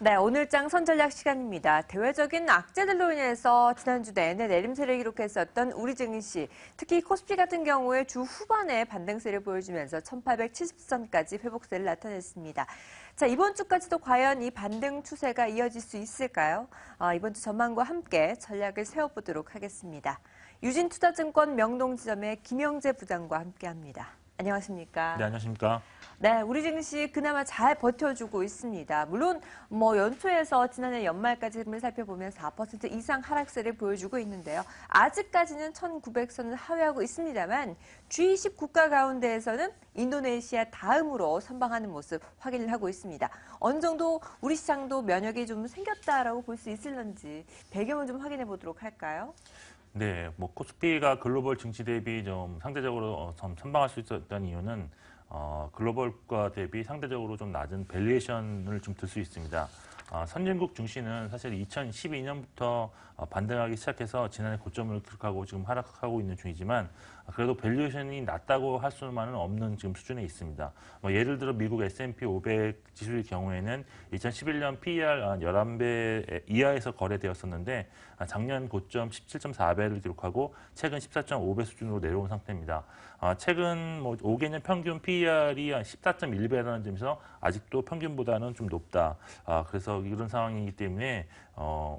네, 오늘장 선전략 시간입니다. 대외적인 악재들로 인해서 지난주 내내 내림세를 기록했었던 우리 증시, 특히 코스피 같은 경우에 주 후반에 반등세를 보여주면서 1870선까지 회복세를 나타냈습니다. 자, 이번 주까지도 과연 이 반등 추세가 이어질 수 있을까요? 이번 주 전망과 함께 전략을 세워보도록 하겠습니다. 유진투자증권 명동지점의 김영재 부장과 함께합니다. 안녕하십니까? 네, 안녕하십니까? 네, 우리 증시 그나마 잘 버텨주고 있습니다. 물론 연초에서 지난해 연말까지 흐름을 살펴보면 4% 이상 하락세를 보여주고 있는데요. 아직까지는 1900선을 하회하고 있습니다만 G20 국가 가운데에서는 인도네시아 다음으로 선방하는 모습 확인을 하고 있습니다. 어느 정도 우리 시장도 면역이 좀 생겼다라고 볼 수 있을런지 배경을 좀 확인해 보도록 할까요? 네, 코스피가 글로벌 증시 대비 좀 상대적으로 좀 선방할 수 있었던 이유는 글로벌과 대비 상대적으로 좀 낮은 밸류에이션을 좀 들 수 있습니다. 선진국 증시는 사실 2012년부터 반등하기 시작해서 지난해 고점을 기록하고 지금 하락하고 있는 중이지만 그래도 밸류에이션이 낮다고 할 수만은 없는 지금 수준에 있습니다. 예를 들어 미국 S&P 500 지수의 경우에는 2011년 PER 11배 이하에서 거래되었었는데 작년 고점 17.4배를 기록하고 최근 14.5배 수준으로 내려온 상태입니다. 최근 5개년 평균 PER이 14.1배라는 점에서 아직도 평균보다는 좀 높다. 그래서 이런 상황이기 때문에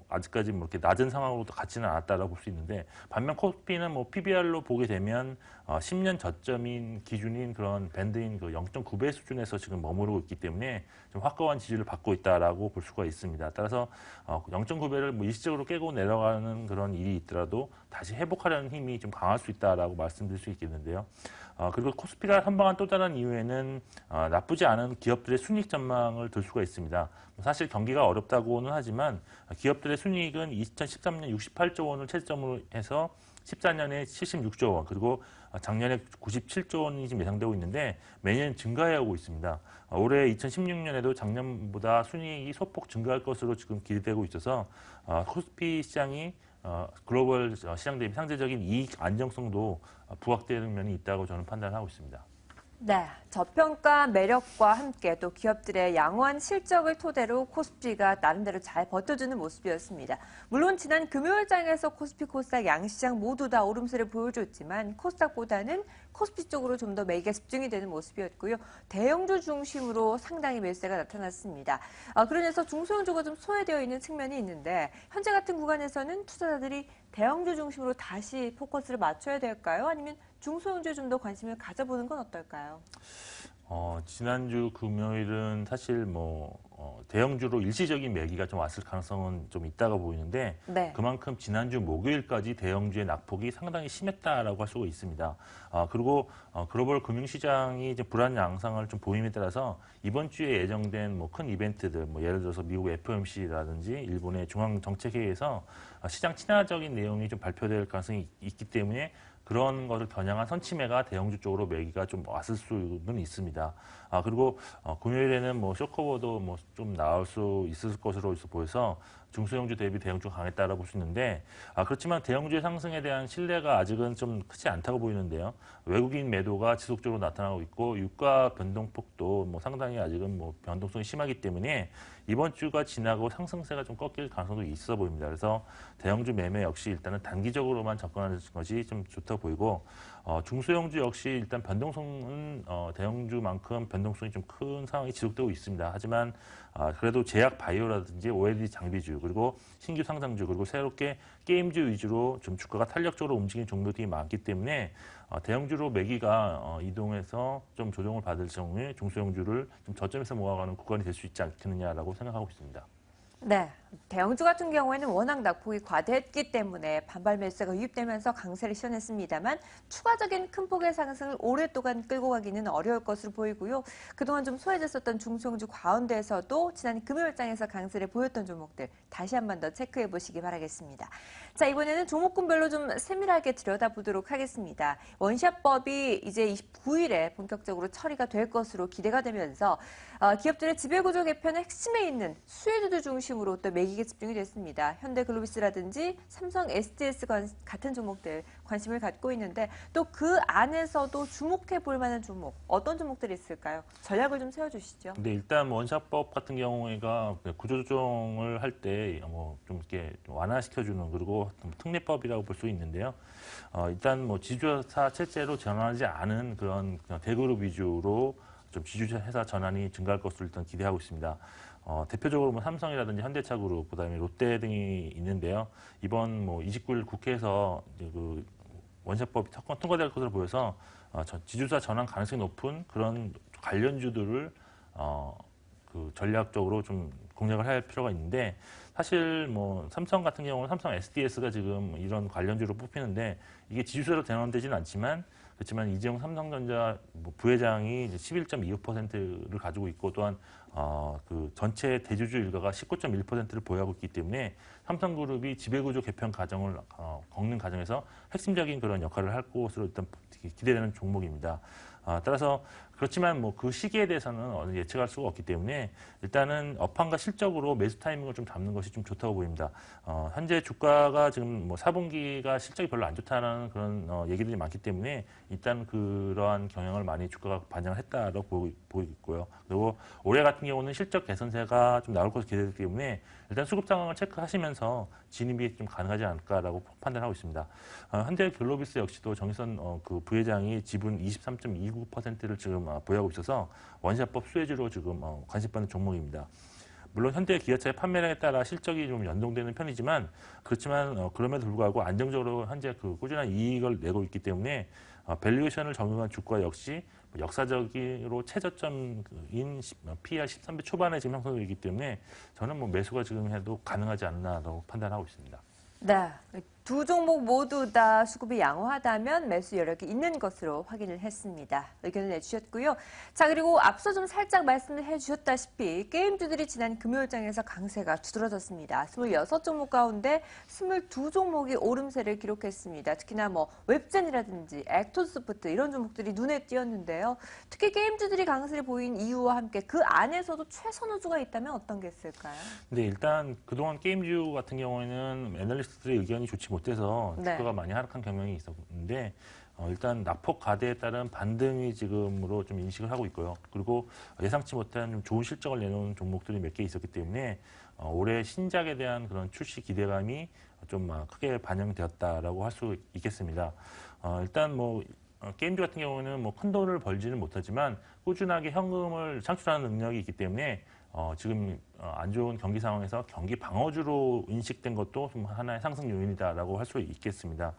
아직까지 이렇게 낮은 상황으로 같지는 않았다라고 볼 수 있는데 반면 코스피는 PBR로 보게 되면 10년 저점인 기준인 그런 밴드인 그 0.9배 수준에서 지금 머무르고 있기 때문에 좀 확고한 지지를 받고 있다라고 볼 수가 있습니다. 따라서 0.9배를 일시적으로 깨고 내려가는 그런 일이 있더라도 다시 회복하려는 힘이 좀 강할 수 있다라고 말씀드릴 수 있겠는데요. 그리고 코스피가 선방한 또 다른 이유에는 나쁘지 않은 기업들의 순이익 전망을 들 수가 있습니다. 사실 경기가 어렵다고는 하지만 기업들의 순이익은 2013년 68조 원을 채점으로 해서 14년에 76조 원, 그리고 작년에 97조 원이 지금 예상되고 있는데 매년 증가해오고 있습니다. 올해 2016년에도 작년보다 순이익이 소폭 증가할 것으로 지금 기대되고 있어서 코스피 시장이 글로벌 시장 대비 상대적인 이익 안정성도 부각되는 면이 있다고 저는 판단하고 있습니다. 네, 저평가 매력과 함께 또 기업들의 양호한 실적을 토대로 코스피가 나름대로 잘 버텨주는 모습이었습니다. 물론 지난 금요일장에서 코스피, 코스닥 양시장 모두 다 오름세를 보여줬지만 코스닥보다는 코스피 쪽으로 좀 더 매기가 집중이 되는 모습이었고요. 대형주 중심으로 상당히 매수세가 나타났습니다. 그러면서 중소형주가 좀 소외되어 있는 측면이 있는데 현재 같은 구간에서는 투자자들이 대형주 중심으로 다시 포커스를 맞춰야 될까요? 아니면 중소형주에 좀 더 관심을 가져보는 건 어떨까요? 지난주 금요일은 사실 대형주로 일시적인 매기가 좀 왔을 가능성은 좀 있다가 보이는데 네. 그만큼 지난주 목요일까지 대형주의 낙폭이 상당히 심했다라고 할 수가 있습니다. 그리고 글로벌 금융시장이 이제 불안 양상을 좀 보임에 따라서 이번 주에 예정된 큰 이벤트들, 예를 들어서 미국 FOMC라든지 일본의 중앙정책회의에서 시장 친화적인 내용이 좀 발표될 가능성이 있기 때문에 그런 것을 겨냥한 선침해가 대형주 쪽으로 매기가 좀 왔을 수는 있습니다. 그리고 금요일에는 쇼커버도 좀 나올 수 있을 것으로 보여서 중소형주 대비 대형주가 강했다라고 볼 수 있는데 그렇지만 대형주의 상승에 대한 신뢰가 아직은 좀 크지 않다고 보이는데요. 외국인 매도가 지속적으로 나타나고 있고 유가 변동폭도 상당히 아직은 변동성이 심하기 때문에 이번 주가 지나고 상승세가 좀 꺾일 가능성도 있어 보입니다. 그래서 대형주 매매 역시 일단은 단기적으로만 접근하는 것이 좀 좋다고 보이고 중소형주 역시 일단 변동성은 대형주만큼 변동성이 좀 큰 상황이 지속되고 있습니다. 하지만 그래도 제약 바이오라든지 OLED 장비주 그리고 신규 상장주 그리고 새롭게 게임주 위주로 좀 주가가 탄력적으로 움직이는 종목들이 많기 때문에 대형주로 매기가 이동해서 좀 조정을 받을 경우에 중소형주를 좀 저점에서 모아가는 구간이 될 수 있지 않겠느냐라고 생각하고 있습니다. 네, 대형주 같은 경우에는 워낙 낙폭이 과대했기 때문에 반발 매수가 유입되면서 강세를 시현했습니다만 추가적인 큰 폭의 상승을 오랫동안 끌고 가기는 어려울 것으로 보이고요. 그동안 좀 소외됐었던 중소형주 가운데에서도 지난 금요일장에서 강세를 보였던 종목들 다시 한 번 더 체크해 보시기 바라겠습니다. 자, 이번에는 종목군별로 좀 세밀하게 들여다보도록 하겠습니다. 원샷법이 이제 29일에 본격적으로 처리가 될 것으로 기대가 되면서 기업들의 지배구조 개편의 핵심에 있는 수혜주들 중심으로 또 매기가 집중이 됐습니다. 현대글로비스라든지 삼성 SDS 같은 종목들 관심을 갖고 있는데 또 그 안에서도 주목해 볼 만한 종목 어떤 종목들이 있을까요? 전략을 좀 세워주시죠. 근데 일단 뭐 원샷법 같은 경우가 구조조정을 할 때 뭐 좀 이렇게 완화시켜주는 그리고 특례법이라고 볼 수 있는데요. 일단 뭐 지주사 체제로 전환하지 않은 그런 대그룹 위주로 좀 지주회사 전환이 증가할 것으로 일단 기대하고 있습니다. 대표적으로 뭐 삼성이라든지 현대차그룹, 그다음에 롯데 등이 있는데요. 이번 뭐 29일 국회에서 이제 그 원샷법이 통과될 것으로 보여서 지주사 전환 가능성이 높은 그런 관련주들을 그 전략적으로 좀 공략을 할 필요가 있는데 사실 뭐 삼성 같은 경우는 삼성 SDS가 지금 이런 관련주로 뽑히는데 이게 지주사로 전환되지는 않지만 그렇지만 이재용 삼성전자 부회장이 11.25%를 가지고 있고 또한 그 전체 대주주 일가가 19.1%를 보유하고 있기 때문에 삼성그룹이 지배구조 개편 과정을 겪는 과정에서 핵심적인 그런 역할을 할 것으로 일단 기대되는 종목입니다. 따라서 그렇지만 뭐 그 시기에 대해서는 예측할 수가 없기 때문에 일단은 업황과 실적으로 매수 타이밍을 좀 잡는 것이 좀 좋다고 보입니다. 현재 주가가 지금 뭐 4분기가 실적이 별로 안 좋다는 그런 얘기들이 많기 때문에 일단 그러한 경향을 많이 주가가 반영을 했다라고 보이고 있고요. 그리고 올해 같은 경우는 실적 개선세가 좀 나올 것으로 기대되기 때문에 일단 수급 상황을 체크하시면서 진입이 좀 가능하지 않을까라고 판단하고 있습니다. 현대글로비스 역시도 정의선 그 부회장이 지분 23.29%를 지금 보유하고 있어서 원샷법 수혜주로 지금 관심받는 종목입니다. 물론 현대 기아차의 판매량에 따라 실적이 좀 연동되는 편이지만 그렇지만 그럼에도 불구하고 안정적으로 현재 그 꾸준한 이익을 내고 있기 때문에 밸류에이션을 적용한 주가 역시 역사적으로 최저점인 PER 13배 초반에 지금 형성되기 때문에 저는 뭐 매수가 지금 해도 가능하지 않나라고 판단하고 있습니다. 네. 두 종목 모두 다 수급이 양호하다면 매수 여력이 있는 것으로 확인을 했습니다. 의견을 내주셨고요. 자, 그리고 앞서 좀 살짝 말씀을 해주셨다시피 게임주들이 지난 금요일장에서 강세가 두드러졌습니다. 26종목 가운데 22종목이 오름세를 기록했습니다. 특히나 뭐 웹젠이라든지 액토스소프트 이런 종목들이 눈에 띄었는데요. 특히 게임주들이 강세를 보인 이유와 함께 그 안에서도 최선호주가 있다면 어떤 게 있을까요? 근데 일단 그동안 게임주 같은 경우에는 애널리스트들의 의견이 좋지 못해서 주가가 많이 하락한 경향이 있었는데 일단 낙폭 과대에 따른 반등이 지금으로 좀 인식을 하고 있고요. 그리고 예상치 못한 좀 좋은 실적을 내놓은 종목들이 몇 개 있었기 때문에 올해 신작에 대한 그런 출시 기대감이 좀 크게 반영되었다라고 할 수 있겠습니다. 일단 뭐 게임주 같은 경우는 뭐 큰 돈을 벌지는 못하지만 꾸준하게 현금을 창출하는 능력이 있기 때문에 지금 안 좋은 경기 상황에서 경기 방어주로 인식된 것도 좀 하나의 상승 요인이다라고 할 수 있겠습니다.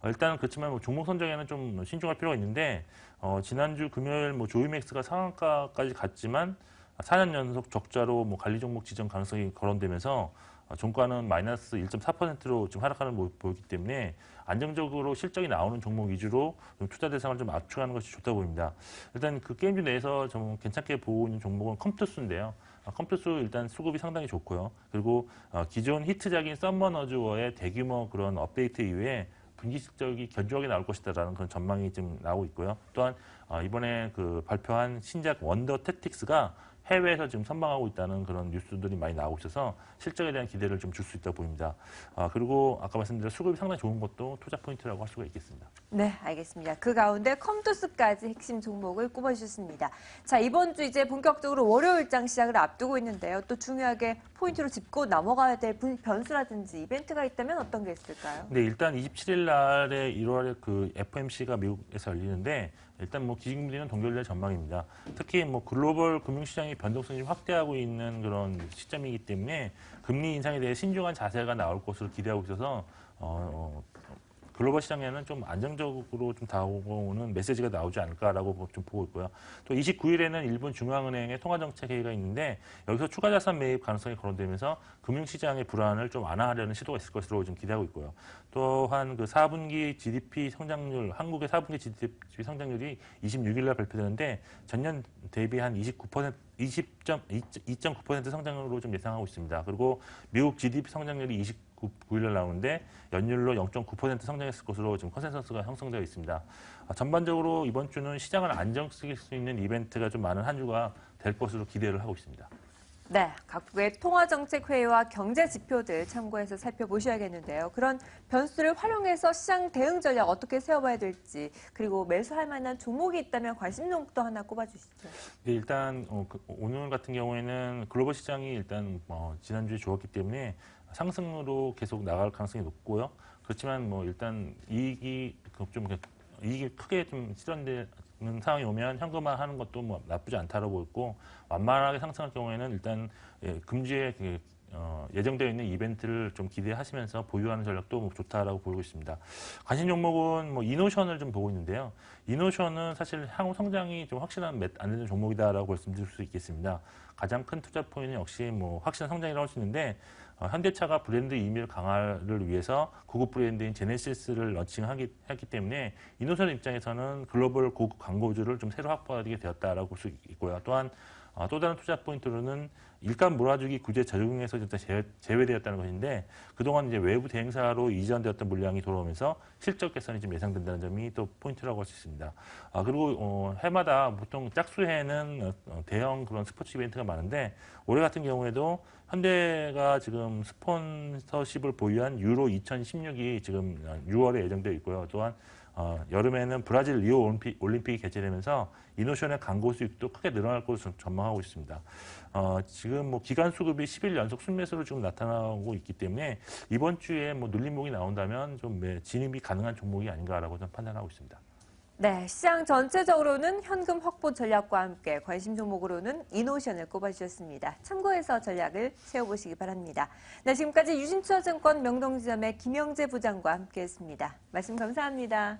일단 그렇지만 뭐 종목 선정에는 좀 신중할 필요가 있는데 지난주 금요일 뭐 조이맥스가 상한가까지 갔지만 4년 연속 적자로 뭐 관리 종목 지정 가능성이 거론되면서 종가는 마이너스 1.4%로 지금 하락하는 모습을 보이기 때문에 안정적으로 실적이 나오는 종목 위주로 좀 투자 대상을 좀 압축하는 것이 좋다 보입니다. 일단 그 게임주 내에서 좀 괜찮게 보고 있는 종목은 컴퓨터스인데요. 컴퓨터스 일단 수급이 상당히 좋고요. 그리고 기존 히트작인 썸머너즈워의 대규모 그런 업데이트 이후에 분기 실적이 견조하게 나올 것이다라는 그런 전망이 지금 나오고 있고요. 또한 이번에 그 발표한 신작 원더 택틱스가 해외에서 지금 선방하고 있다는 그런 뉴스들이 많이 나오고 있어서 실적에 대한 기대를 좀 줄 수 있다고 보입니다. 그리고 아까 말씀드린 수급이 상당히 좋은 것도 투자 포인트라고 할 수가 있겠습니다. 네, 알겠습니다. 그 가운데 컴투스까지 핵심 종목을 꼽아주셨습니다. 자, 이번 주 이제 본격적으로 월요일장 시작을 앞두고 있는데요. 또 중요하게 포인트로 짚고 넘어가야 될 변수라든지 이벤트가 있다면 어떤 게 있을까요? 네, 일단 27일 날에 1월에 그 FOMC가 미국에서 열리는데 일단 뭐 기준금리는 동결될 전망입니다. 특히 뭐 글로벌 금융시장이 변동성이 확대하고 있는 그런 시점이기 때문에 금리 인상에 대해 신중한 자세가 나올 것으로 기대하고 있어서 글로벌 시장에는 좀 안정적으로 좀 다가오는 메시지가 나오지 않을까라고 좀 보고 있고요. 또 29일에는 일본 중앙은행의 통화정책회의가 있는데 여기서 추가 자산 매입 가능성이 거론되면서 금융시장의 불안을 좀 완화하려는 시도가 있을 것으로 좀 기대하고 있고요. 또한 그 4분기 GDP 성장률, 한국의 4분기 GDP 성장률이 26일 날 발표되는데 전년 대비 한 2.9% 성장으로 좀 예상하고 있습니다. 그리고 미국 GDP 성장률이 9일 나오는데 연율로 0.9% 성장했을 것으로 지금 컨센서스가 형성되어 있습니다. 전반적으로 이번 주는 시장을 안정시킬 수 있는 이벤트가 좀 많은 한 주가 될 것으로 기대를 하고 있습니다. 네, 각국의 통화정책회의와 경제 지표들 참고해서 살펴보셔야겠는데요. 그런 변수를 활용해서 시장 대응 전략 어떻게 세워봐야 될지, 그리고 매수할 만한 종목이 있다면 관심 종목도 하나 꼽아주시죠. 네, 일단 오늘 같은 경우에는 글로벌 시장이 일단 지난주에 좋았기 때문에 상승으로 계속 나갈 가능성이 높고요. 그렇지만 일단 이익이 크게 좀 실현되는 상황이 오면 현금화하는 것도 나쁘지 않다고 보고, 완만하게 상승할 경우에는 일단 금주에 예정되어 있는 이벤트를 좀 기대하시면서 보유하는 전략도 좋다라고 보고 있습니다. 관심 종목은 이노션을 좀 보고 있는데요. 이노션은 사실 향후 성장이 좀 확실한 안되는 종목이다라고 말씀드릴 수 있겠습니다. 가장 큰 투자 포인트는 역시 확실한 성장이라고 할 수 있는데, 현대차가 브랜드 이미지 강화를 위해서 고급 브랜드인 제네시스를 런칭했기 때문에 이노션 입장에서는 글로벌 고급 광고주를 좀 새로 확보하게 되었다라고 볼 수 있고요. 또한 또 다른 투자 포인트로는 일감 몰아주기 구제 적용에서 제외되었다는 것인데, 그동안 이제 외부 대행사로 이전되었던 물량이 돌아오면서 실적 개선이 좀 예상된다는 점이 또 포인트라고 할 수 있습니다. 그리고 해마다 보통 짝수해는 대형 그런 스포츠 이벤트가 많은데, 올해 같은 경우에도 현대가 지금 스폰서십을 보유한 유로 2016이 지금 6월에 예정되어 있고요. 또한 여름에는 브라질 리오 올림픽이 개최되면서 이노션의 광고 수익도 크게 늘어날 것으로 전망하고 있습니다. 지금 기간 수급이 10일 연속 순매수로 지금 나타나고 있기 때문에 이번 주에 눌림목이 나온다면 좀 진입이 가능한 종목이 아닌가라고 좀 판단하고 있습니다. 네, 시장 전체적으로는 현금 확보 전략과 함께 관심 종목으로는 이노션을 꼽아주셨습니다. 참고해서 전략을 세워보시기 바랍니다. 네, 지금까지 유진투자증권 명동지점의 김영재 부장과 함께했습니다. 말씀 감사합니다.